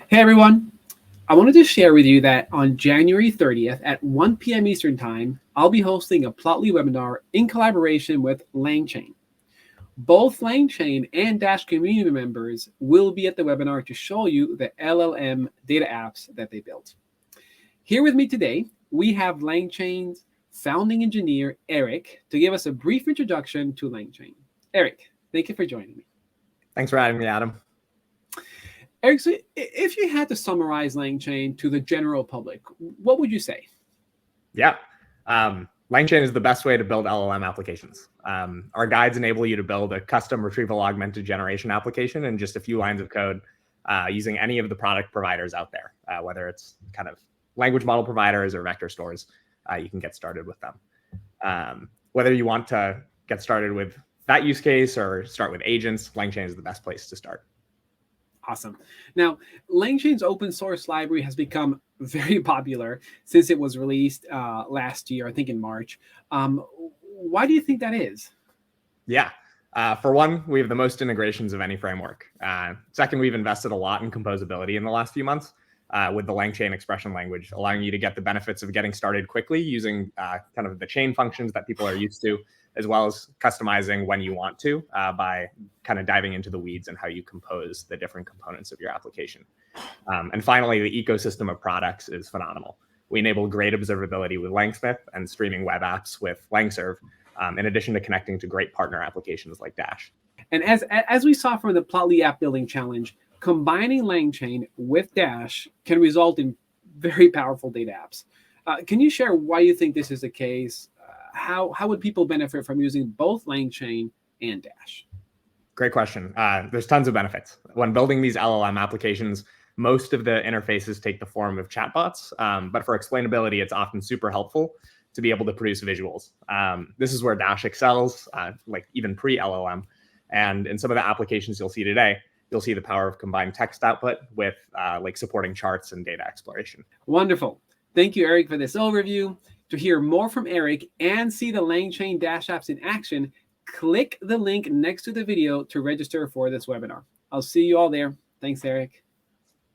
Hey everyone, I wanted to share with you that on January 30th at 1 p.m. Eastern Time, I'll be hosting a Plotly webinar in collaboration with LangChain. Both LangChain and Dash community members will be at the webinar to show you the LLM data apps that they built. Here with me today, we have LangChain's founding engineer, Erick, to give us a brief introduction to LangChain. Erick, thank you for joining me. Thanks for having me, Adam. Erick, so if you had to summarize LangChain to the general public, what would you say? Yeah, LangChain is the best way to build LLM applications. Our guides enable you to build a custom retrieval augmented generation application in just a few lines of code using any of the product providers out there, whether it's kind of language model providers or vector stores. You can get started with them. Whether you want to get started with that use case or start with agents, LangChain is the best place to start. Awesome. Now, LangChain's open source library has become very popular since it was released last year, I think in March. Why do you think that is? Yeah. For one, we have the most integrations of any framework. Second, we've invested a lot in composability in the last few months with the LangChain expression language, allowing you to get the benefits of getting started quickly using kind of the chain functions that people are used to, as well as customizing when you want to by kind of diving into the weeds and how you compose the different components of your application. And finally, the ecosystem of products is phenomenal. We enable great observability with LangSmith and streaming web apps with LangServe, in addition to connecting to great partner applications like Dash. And as we saw from the Plotly app building challenge, combining LangChain with Dash can result in very powerful data apps. Can you share why you think this is the case? How would people benefit from using both LangChain and Dash? Great question. There's tons of benefits. When building these LLM applications, most of the interfaces take the form of chatbots, but for explainability, it's often super helpful to be able to produce visuals. This is where Dash excels, like even pre-LLM. And in some of the applications you'll see today, you'll see the power of combined text output with like supporting charts and data exploration. Wonderful. Thank you, Erick, for this overview. To hear more from Erick and see the LangChain Dash apps in action, click the link next to the video to register for this webinar. I'll see you all there. Thanks, Erick.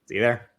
See you there.